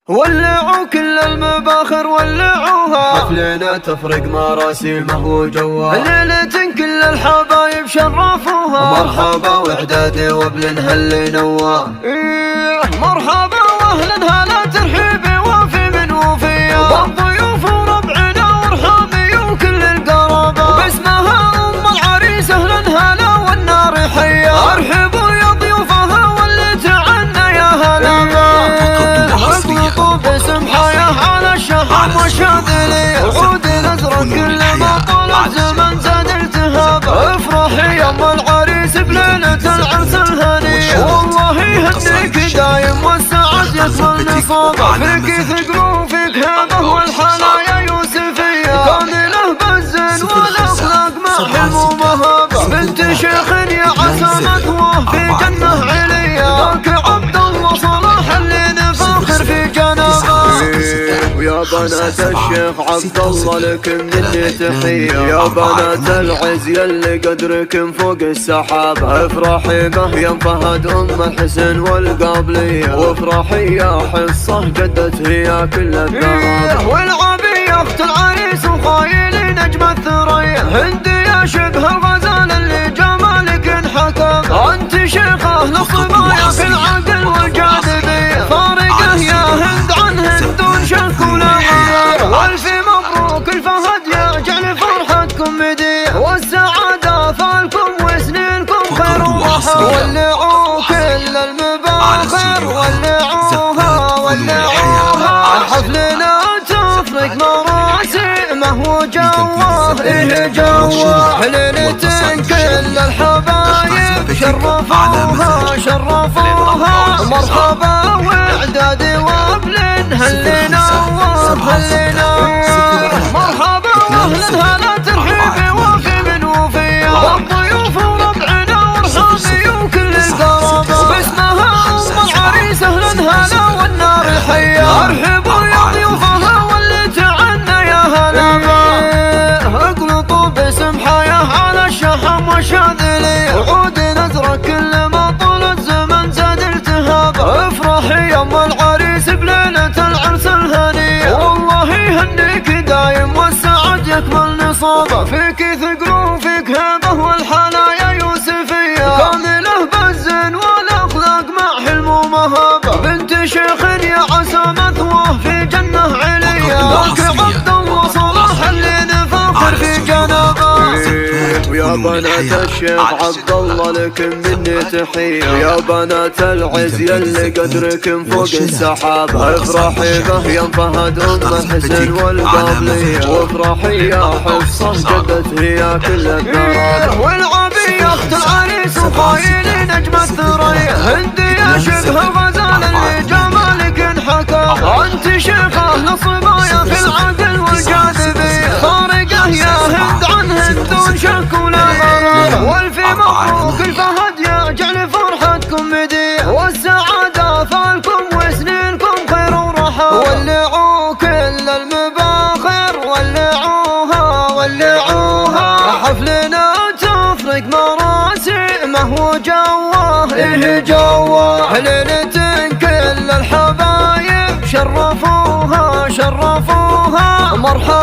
ولعوا كل المباخر ولعوها، حفلنا تفرق مراسيمه وجوها، ليلة كل الحبايب شرفوها، مرحبا وعدادي وابن هل نواه، مرحبا واهلا هلا ترحيبي وفي من وفيه، بالضيوف وربعنا وارحامي وكل القرابة، وباسمها ام العريس اهلا هلا والنار حيه، ارحبوا يا ضيوفها واللي تعنا يا هلا، اطلقوا باسم حياه على الشحم والشاذلي، عود الازرق كل ما طال الزمن زاد التهابه، افرحي يا ام العريس بليله العرس الهنيه، والله يهنيك دايم والسعد يكمل نصابه، فيك ثقل وفيك هبه والحنايا يوسفيه، كامله بالزين والاخلاق مع حلم ومهابه، بنت شيخ يا عسى مثواه في جنه عليا، ذاك عبد الله صلاح اللي نفاخر في جنابه، ويا بنات الشيخ عبد الله لكم مني تحيه، يا بنات العز يلي قدركم فوق السحابه، افرحي به يا فهد ام الحسن والقابليه، وافرحي يا حصه جدت هي كل الذهب، والعبي اخت العريس وخايلي نجم الثريا، هندي يا شبه الغزال اللي جمالك انحكم، انت شيخه للصبايا في العقل والجاذبيه، فارقه يا هند عن هند دون شك ولا غير، والف مبروك الفهد يا جعل فرحتكم مديه، والسعاده فالكم وسنينكم خير وراحه، ولعوا كل المباخر ولعوها ولعوها، حفلنا تفرق مراسمه وجواه جواه، ليلة كل الحبايب شرفوها شرفوها، مرحبا وعدادي وابن هل نواه هل نواه، مرحبا واهلا هلا ترحيبي وفي من وفيه، والضيوف وربعنا وارحامي وكل القرابة، باسمها ام العريس اهلا هلا والنار حيه، ارحبوا يا ضيوفها واللي تعنا يا هلا، اقلطوا باسم حياه على الشحم والشاذلي، عود نزرق كل ما طول الزمن زاد التهابه، افرحي يا ام العريس بليله العرس الهنيه، والله يهنيك دايم والسعد يكمل نصابه، فيك ثقل وفيك هبه والحنايا يوسفيه، كامله بالزين والاخلاق مع حلم ومهابه، بنت شيخ يا عسى مثواه في جنه عليا، ذاك عبد الله صلاح اللي نفاخر في جنابه، ويا بنات الشيخ عبد الله لكم مني تحيه، ويا بنات العز يلي قدركم فوق السحابه، افرحي به يا فهد ام الحسن والقابليه، وافرحي يا حصه جدت هي كل الذهب، والعبي اخت العريس وخايلي نجم الثريا، هندي يا شبه الغزال اللي جمالك انحكم، انت شيخه للصبايا في العقل والجاذبيه، فارقه يا هند عن هند دون شك ولا غرابه، والف مبروك الفهد يا جعل فرحتكم مديه، والسعاده فالكم وسنينكم خير وراحه، ولعوا كل المباخر ولعوها ولعوها، حفلنا تفرق مراسمه وجواه جواه، ليلة كل الحبايب شرفوها شرفوها، مرحبا